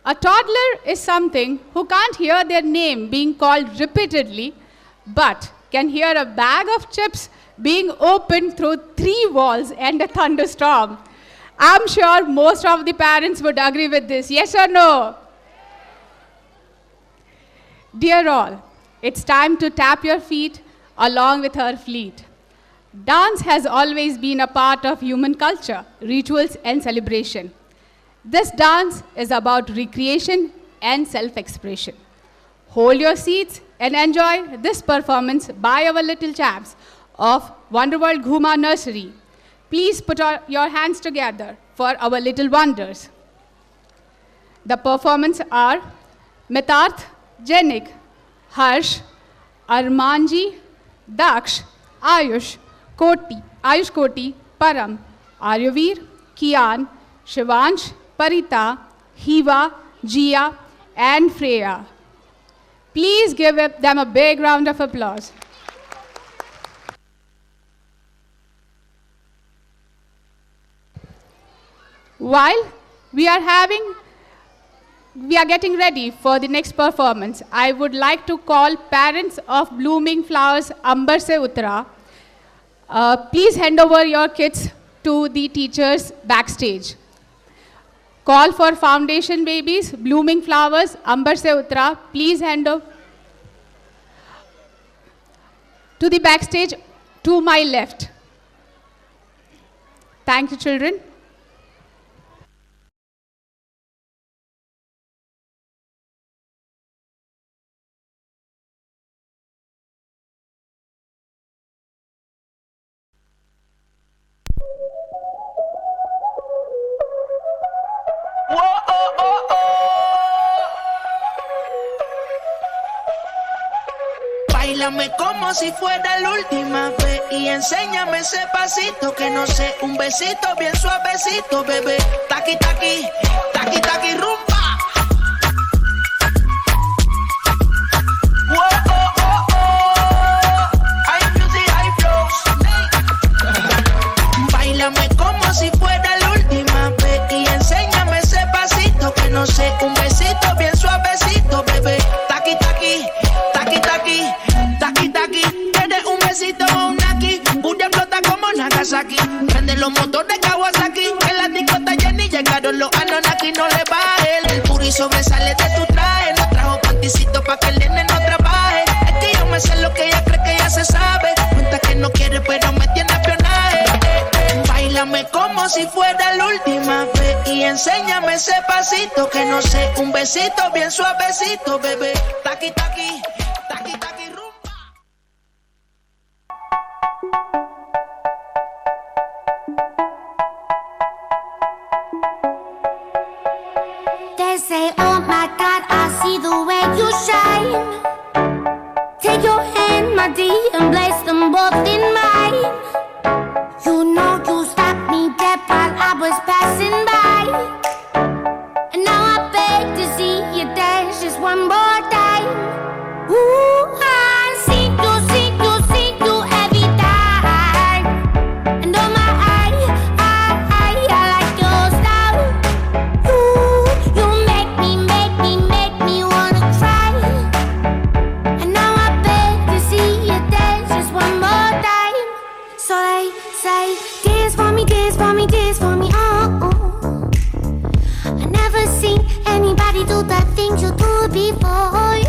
A toddler is something who can't hear their name being called repeatedly, but can hear a bag of chips being opened through 3 walls and a thunderstorm. I'm sure most of the parents would agree with this. Yes or no? Dear all, it's time to tap your feet along with her fleet. Dance has always been a part of human culture, rituals, and celebration. This dance is about recreation and self-expression. Hold your seats and enjoy this performance by our little chaps of Wonderworld Ghuma Nursery. Please put your hands together for our little wonders. The performance are Mitarth, Jenik, Harsh, Armanji, Daksh, Ayush, Koti, Param, Aryavir, Kian, Shivansh, Parita, Hiva, Jia, and Freya. Please give them a big round of applause. While we are getting ready for the next performance, I would like to call parents of Blooming Flowers 𝘈𝘀𝘃𝗹𝗏. Please hand over your kids to the teachers backstage. Call for Foundation Babies, Blooming Flowers 𝘈𝘀𝘃𝗏. Please hand over to the backstage to my left. Thank you, children. Báilame como si fuera la última vez y enséñame ese pasito que no sé, un besito bien suavecito, bebé. Taqui, taqui, taqui, taqui, rumba. Báilame como si fuera la última vez y enséñame ese pasito que no sé, un besito bien suavecito, bebé. Taqui, taqui, taqui, taqui, taqui, taqui. Tienes un besito o un aquí, Bulla explota como Nagasaki. Prende los motores Kawasaki, en la discota Jenny llegaron los Anonaki, no le baje. El puri sobresale de tu traje, no trajo panticito pa' que el nene no trabaje. Es que yo me sé lo que ella cree que ya se sabe. Cuenta que no quiere pero me tiene espionaje. Báilame como si fuera la última vez y enséñame ese pasito que no sé, un besito bien suavecito, bebé. Taqui, taqui, taqui, taqui, rumba. They say, oh my God, I see the way you shine. Take your hand, my dear, and place them both in mine. You know you stopped me dead while I was passing by. And now I beg to see you dance just one more time. Ooh, I see you every time. And oh my, I like your style. Ooh, you make me wanna cry. And now I beg to see you dance just one more time. So they say, dance for me, dance for me, dance for me, oh, oh. I never seen anybody do the things you do before.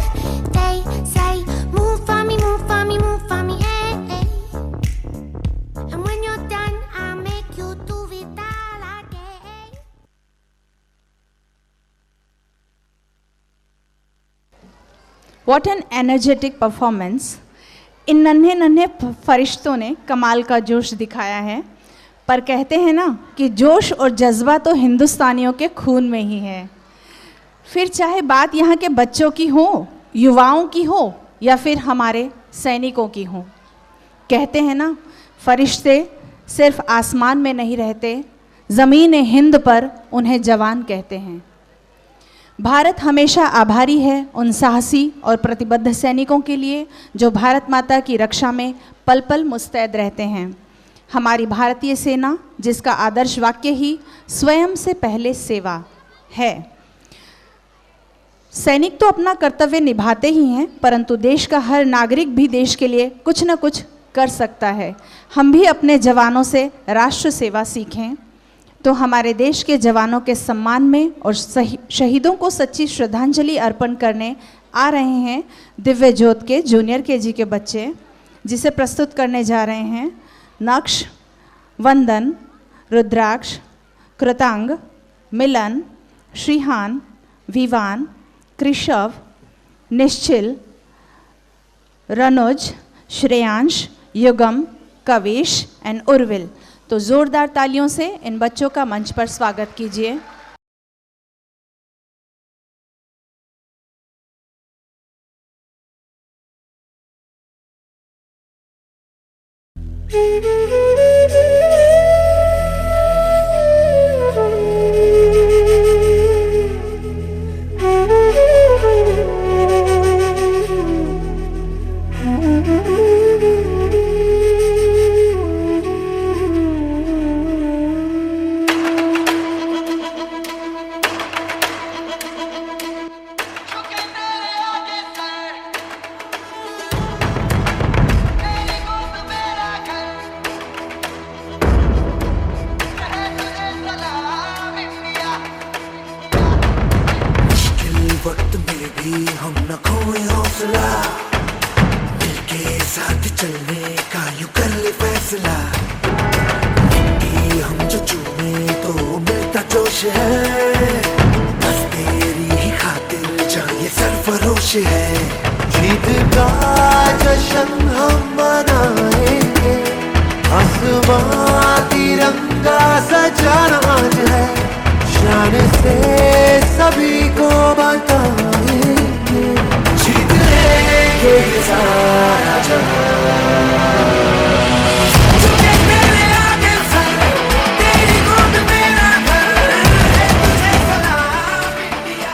They say, move for me, move for me, move for me, eh, eh. And when you're done, I'll make you do it all again. What an energetic performance. इन नन्हे नन्हे फरिश्तों ने कमाल का जोश दिखाया है, पर कहते हैं ना कि जोश और जज्बा तो हिंदुस्तानियों के खून में ही है। फिर चाहे बात यहाँ के बच्चों की हो, युवाओं की हो या फिर हमारे सैनिकों की हो। कहते हैं ना, फरिश्ते सिर्फ आसमान में नहीं रहते, ज़मीन हिंद पर उन्हें जवान कहते हैं। भारत हमेशा आभारी है उन साहसी और प्रतिबद्ध सैनिकों के लिए जो भारत माता की रक्षा में पल पल मुस्तैद रहते हैं। हमारी भारतीय सेना, जिसका आदर्श वाक्य ही स्वयं से पहले सेवा है। सैनिक तो अपना कर्तव्य निभाते ही हैं, परंतु देश का हर नागरिक भी देश के लिए कुछ न कुछ कर सकता है। हम भी अपने जवानों से राष्ट्र सेवा सीखें। तो हमारे देश के जवानों के सम्मान में और शहीदों को सच्ची श्रद्धांजलि अर्पण करने आ रहे हैं दिव्य ज्योत के जूनियर केजी के बच्चे, जिसे प्रस्तुत करने जा रहे हैं नक्ष, वंदन, रुद्राक्ष, कृतांग, मिलन, श्रीहान, विवान, कृषव, निश्चिल, रनुज, श्रेयांश, युगम, कविश एंड उर्विल। तो ज़ोरदार तालियों से इन बच्चों का मंच पर स्वागत कीजिए। वक्त में भी हम न खोए हौसला, दिल के साथ चलने का यूं कर ले फैसला। मिट्टी हम जो चूमे तो मिलता जोश है, बस तेरी ही खातिर जा ये सरफरोश है। जीत का जश्न हम मनाएंगे, आसमां तिरंगा सजाना आज है। शान से सभी को बताएंगे, जीत लेंगे ये सारा जहां। झुके तेरे आगे सर, तेरी गोद मेरा घर है, तुझे सलाम इंडिया।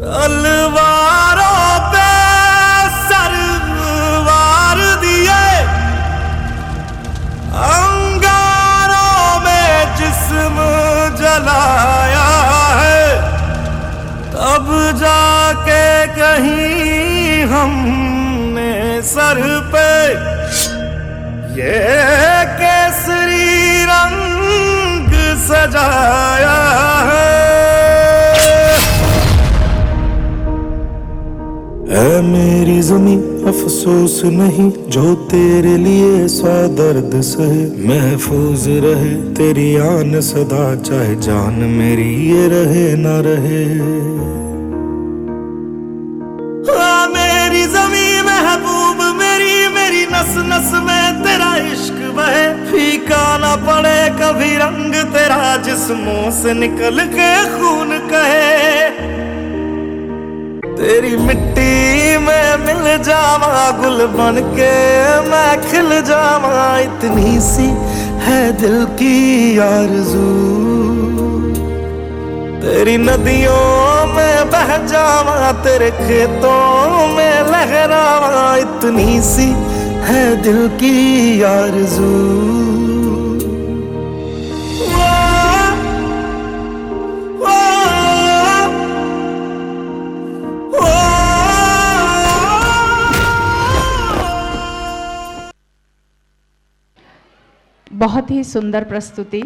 तलवारों पे सरवार दिए, अंगारों में जिस्म जलाया है, तब जाके कहीं हमने सर पे ये केसरी रंग सजाया है। ऐ मेरी ज़मीं अफसोस नहीं, जो तेरे लिए सौ दर्द सहे। महफूज रहे तेरी आन सदा, चाहे जान मेरी ये रहे ना रहे। हाँ मेरी ज़मीं महबूब मेरी, मेरी नस नस में तेरा इश्क बहे। फीका ना पड़े कभी रंग तेरा, जिस्मों से निकल के खून कहे। तेरी मिट्टी में मिल जावा, गुल बन के मैं खिल जावा। इतनी सी है दिल की आरज़ू, तेरी नदियों में बह जावा, तेरे खेतों में लहरावा। इतनी सी है दिल की आरज़ू। बहुत ही सुंदर प्रस्तुति।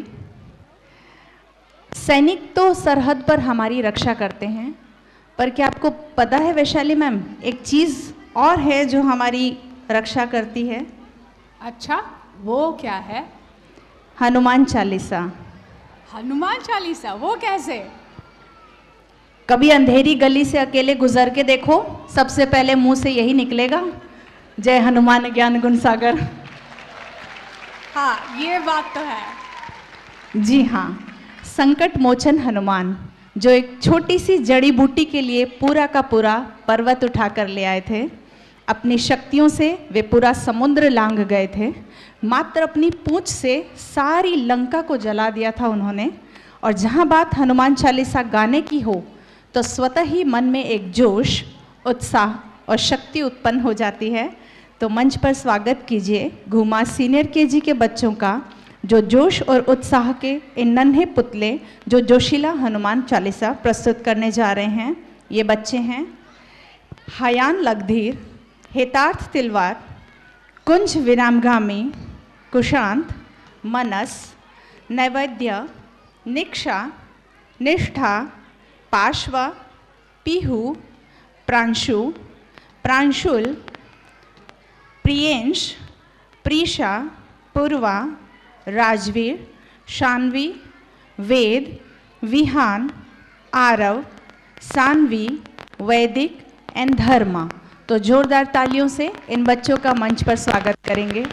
सैनिक तो सरहद पर हमारी रक्षा करते हैं, पर क्या आपको पता है वैशाली मैम, एक चीज़ और है जो हमारी रक्षा करती है? अच्छा, वो क्या है? हनुमान चालीसा। हनुमान चालीसा, वो कैसे? कभी अंधेरी गली से अकेले गुजर के देखो, सबसे पहले मुंह से यही निकलेगा, जय हनुमान ज्ञान गुण सागर। हाँ, ये बात तो है। जी हाँ, संकट मोचन हनुमान, जो एक छोटी सी जड़ी बूटी के लिए पूरा का पूरा पर्वत उठाकर ले आए थे। अपनी शक्तियों से वे पूरा समुद्र लांघ गए थे। मात्र अपनी पूंछ से सारी लंका को जला दिया था उन्होंने। और जहाँ बात हनुमान चालीसा गाने की हो, तो स्वतः ही मन में एक जोश, उत्साह और शक्ति उत्पन्न हो जाती है। तो मंच पर स्वागत कीजिए घुमा सीनियर केजी के बच्चों का, जो जोश और उत्साह के इन नन्हे पुतले जो जोशीला हनुमान चालीसा प्रस्तुत करने जा रहे हैं। ये बच्चे हैं हयान लगधीर, हेतार्थ तिलवार, कुंज विरामगामी, कुशांत, मनस, नैवेद्य, निक्षा, निष्ठा, पार्श्व, पीहू, प्रांशु, प्रांशुल, प्रियेंश, प्रीशा, पूर्वा, राजवीर, शान्वी, वेद, विहान, आरव, सान्वी, वैदिक एंड धर्मा। तो जोरदार तालियों से इन बच्चों का मंच पर स्वागत करेंगे।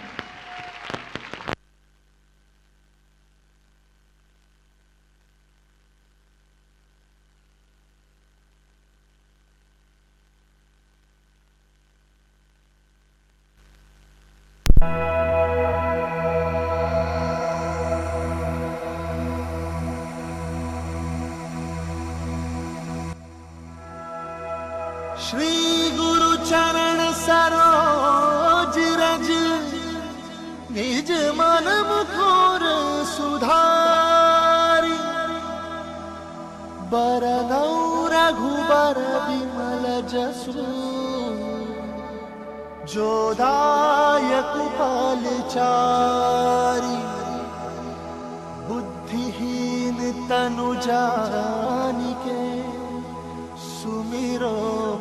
श्री गुरु चरण सरोज रज, निज मन मुकुर सुधारी। बरनौ रघुबर विमल जसु, जो दायक फलचारी। बुद्धिहीन तनु जानिके, सुमिरो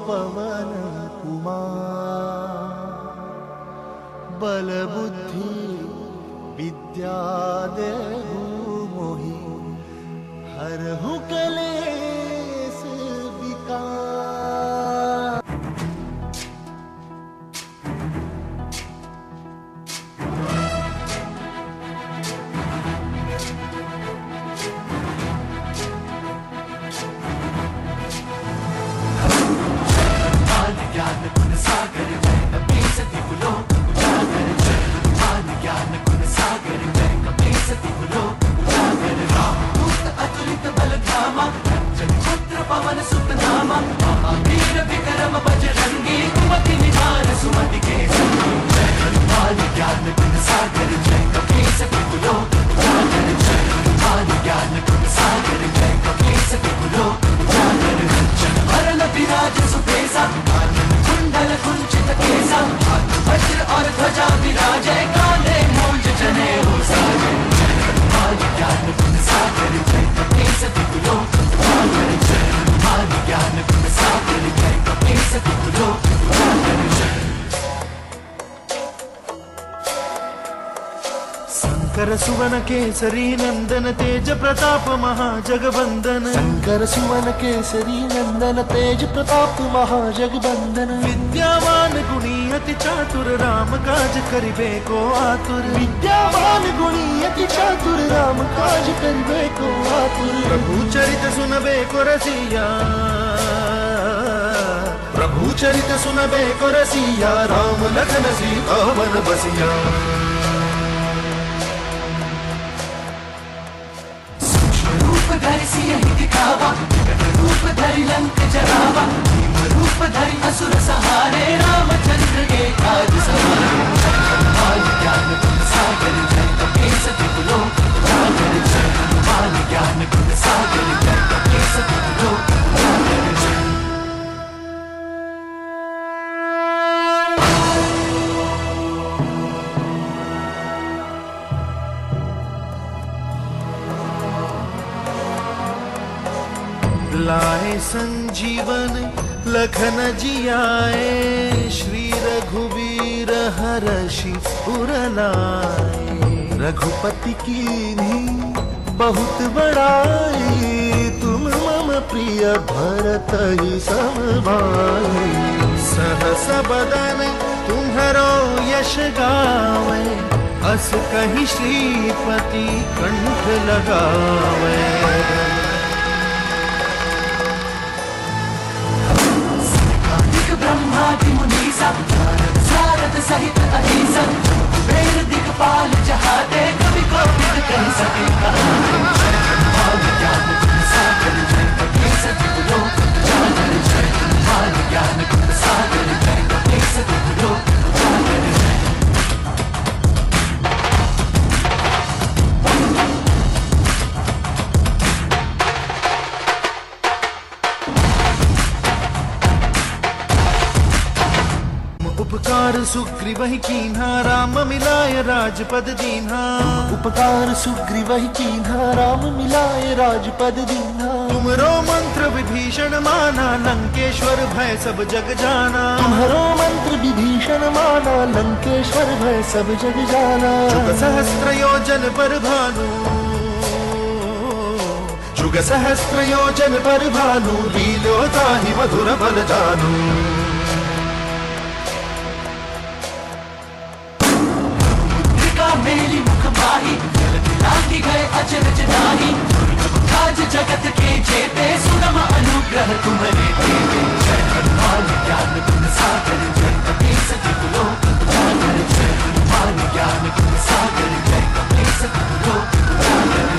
पवन कुमार। बल बुद्धि विद्या देहु मोहि, हरहु कलेश विकार। ज्ञान गुण सागर जय कपीसति लोक उजागर। ज्ञान ज्ञान गुण सागर जय कपीसति लोक उजागर। रामदूत अतुलित बल धामा, रंजन पुत्र पवन सुत नामा। महावीर विक्रम बजरंगी, कुमति निधान सुमति के संगी। जय हनुमान ज्ञान गुण सागर जय कपीसति लोक उजागर। ज्ञान ज्ञान गुण सागर जय कपीसति लोक उजागर। जन हरण विराज सुबेसा, कुंडल कुंचित केसा। हाथ वज्र और ध्वजा विराजे, कांधे मूंज जनेऊ साजे। जय हनुमान ज्ञान गुण सागर जय कपीसति लोक उजागर। जय हनुमान ज्ञान गुण सागर जय कपीसति लोक उजागर। शंकर सुवन केसरी नंदन, तेज प्रताप महाजगवंदन। शंकर सुवन केसरी नंदन, तेज प्रताप महाजगवंदन। विद्यावान गुणी अति चातुर, राम काज करिबे को आतुर। विद्यावान गुणी अति चातुर, राम काज करिबे को आतुर। प्रभु चरित सुनबे को रसिया, प्रभु चरित सुनबे को रसिया। राम लखन सीता वन बसिया। धरि सियहि दिखावा, रूप धरि लंक जरावा। रूप धरि असुर सहारे, रामचंद्र के काज सवारे। हनुमान ज्ञान गुण सागर जय कपीसति लोक उजागर। जय हनुमान ज्ञान गुण सागर जय कपीसति लोक उजागर। लाए संजीवन लखन जियाए, श्री रघुवीर हरषि उर लाए। रघुपति कीन्ही बहुत बड़ाई, तुम मम प्रिय भरत ही सम भाई। सहस बदन तुम्हरो यश गावे, अस कहि श्रीपति कंठ लगावे। ब्रह्मादि मुनीसा, नारद सारद सहित अहिसा। वेद दिक्पाल जहाते, कवि कोविद कहि सके कहाते। जय हनुमान ज्ञान गुण सागर जय कपीसति लोक उजागर। जय हनुमान ज्ञान गुण सागर जय कपीसति लोक उजागर। सुग्रीवहि कीन्हा राम मिलाय राजपद दीन्हा। उपकार सुग्रीवहि कीन्हा राम मिलाय राजपद दीन्हा। तुमरो मंत्र विभीषण माना लंकेश्वर भय सब जग जाना। तुम्हारो मंत्र विभीषण माना लंकेश्वर भय सब जग जाना। जुग सहस्त्र योजन पर भानु, जुग सहस्त्र योजन पर भानु, लील्यो ताहि मधुर बल जानु। मेली मुख माही लागी गए अचरज नाही। आज जगत के जेते सुगम अनुग्रह तुम्हारे देते। जय हनुमान ज्ञान गुण सागर जय कपीस तिहु लोक उजागर। जय हनुमान ज्ञान गुण सागर जय कपीस तिहु लोक उजागर।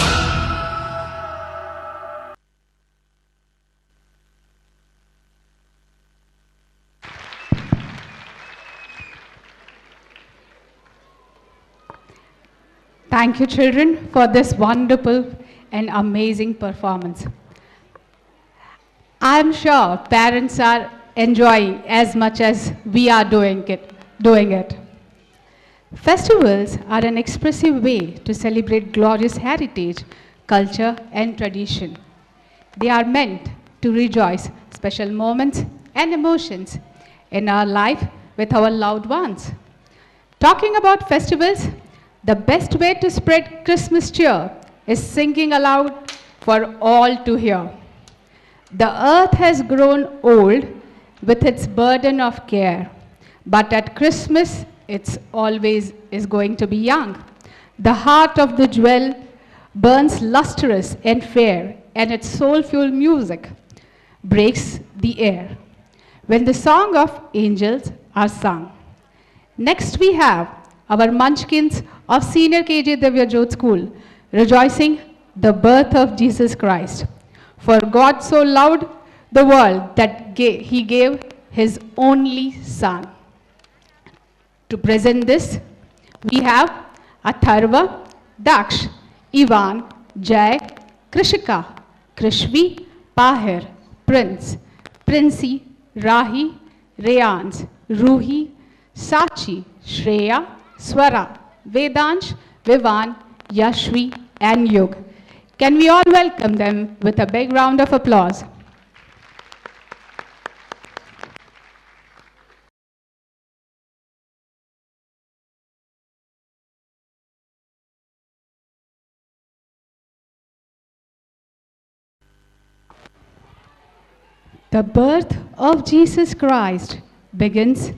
Thank you, children, for this wonderful and amazing performance. I'm sure parents are enjoying as much as we are doing it. Festivals are an expressive way to celebrate glorious heritage, culture, and tradition. They are meant to rejoice special moments and emotions in our life with our loved ones. Talking about festivals, the best way to spread Christmas cheer is singing aloud for all to hear. The earth has grown old with its burden of care, but at Christmas it's always is going to be young. The heart of the jewel burns lustrous and fair, and its soulful music breaks the air when the song of angels are sung. Next we have our munchkins of Senior KG 𝘕𝑤𝑦𝑎 School, rejoicing the birth of Jesus Christ. For God so loved the world that He gave His only Son. To present this, we have Atharva, Daksh, Ivan, Jay, Krishika, Krishvi, Pahir, Prince, Princey, Rahi, Rayans, Ruhi, Sachi, Shreya, Swara, Vedansh, Vivan, Yashvi, and Yug. Can we all welcome them with a big round of applause? The birth of Jesus Christ begins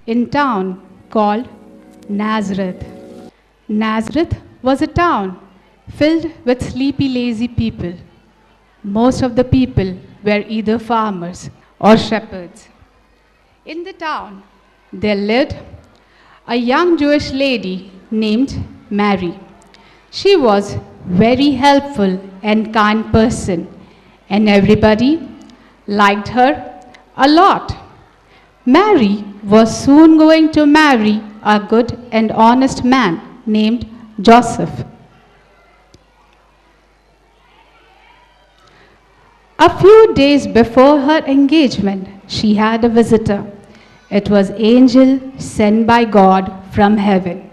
in a town called Nazareth. Nazareth was a town filled with sleepy, lazy people. Most of the people were either farmers or shepherds. In the town, there lived a young Jewish lady named Mary. She was very helpful and kind person, and everybody liked her a lot. Mary was soon going to marry a good and honest man named Joseph. A few days before her engagement, she had a visitor. It was an angel sent by God from heaven.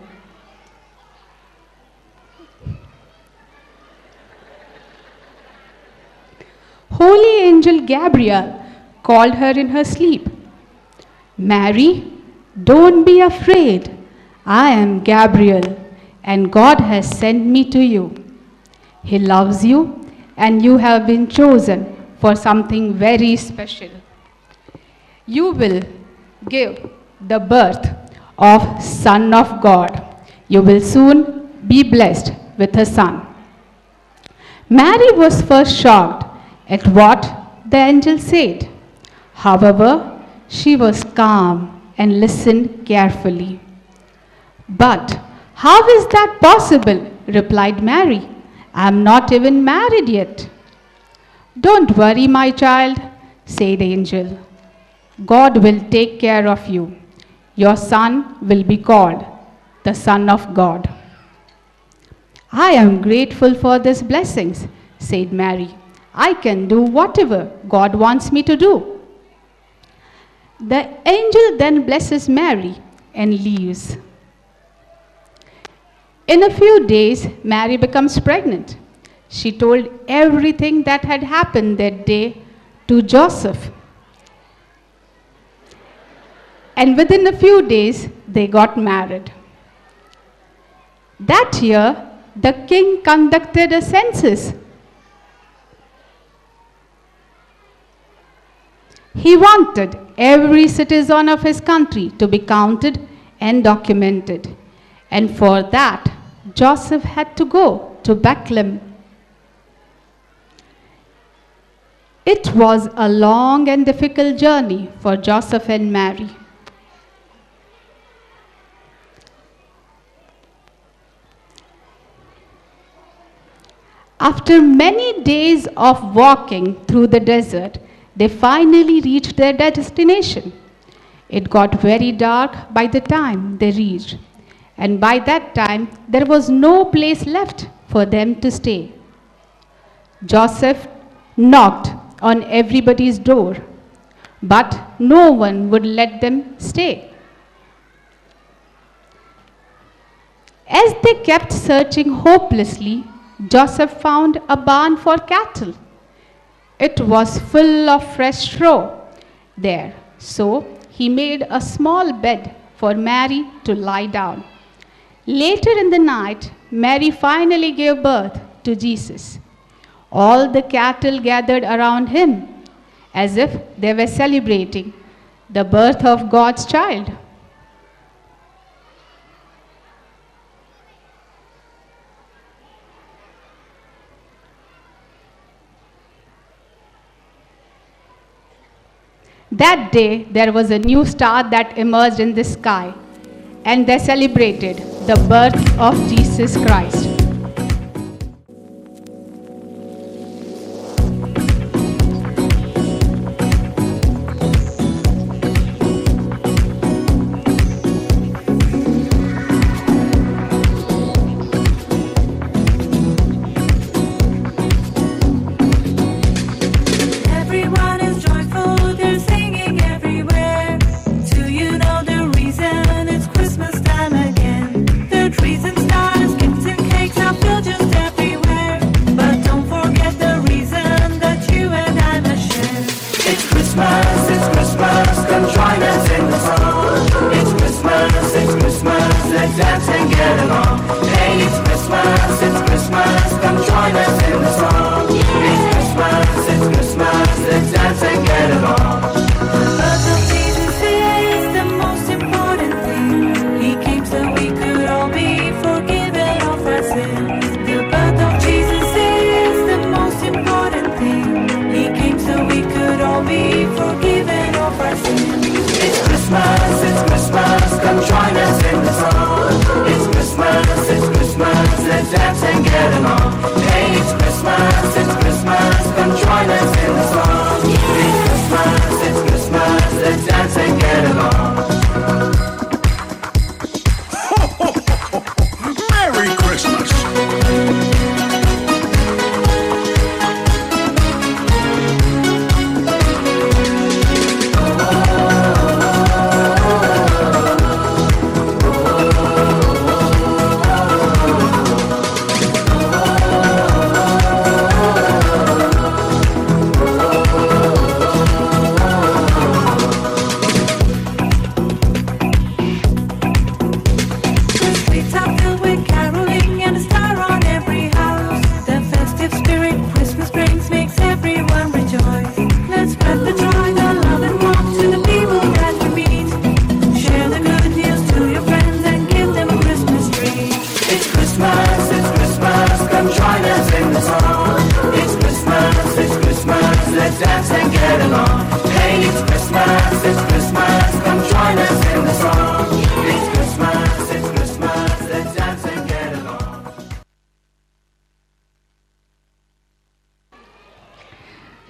Holy angel Gabriel called her in her sleep. Mary, don't be afraid. I am Gabriel, and God has sent me to you. He loves you, and you have been chosen for something very special. You will give the birth of Son of God. You will soon be blessed with a son. Mary was first shocked at what the angel said. However, she was calm and listened carefully. But how is that possible? Replied Mary. I am not even married yet. Don't worry, my child, said the angel. God will take care of you. Your son will be called the Son of God. I am grateful for these blessings, said Mary. I can do whatever God wants me to do. The angel then blesses Mary and leaves. In a few days, Mary becomes pregnant. She told everything that had happened that day to Joseph. And within a few days, they got married. That year, the king conducted a census. He wanted every citizen of his country to be counted and documented. And for that, Joseph had to go to Bethlehem. It was a long and difficult journey for Joseph and Mary. After many days of walking through the desert, they finally reached their destination. It got very dark by the time they reached, and by that time, there was no place left for them to stay. Joseph knocked on everybody's door, but no one would let them stay. As they kept searching hopelessly, Joseph found a barn for cattle. It was full of fresh straw there, so he made a small bed for Mary to lie down. Later in the night, Mary finally gave birth to Jesus. All the cattle gathered around him as if they were celebrating the birth of God's child. That day, there was a new star that emerged in the sky, and they celebrated the birth of Jesus Christ.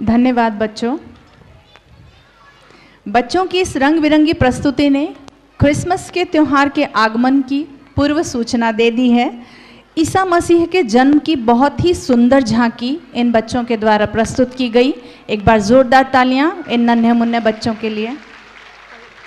धन्यवाद बच्चों। बच्चों की इस रंग बिरंगी प्रस्तुति ने Christmas के त्यौहार के आगमन की पूर्व सूचना दे दी है। ईसा मसीह के जन्म की बहुत ही सुंदर झांकी इन बच्चों के द्वारा प्रस्तुत की गई। एक बार जोरदार तालियां इन नन्हे मुन्ने बच्चों के लिए।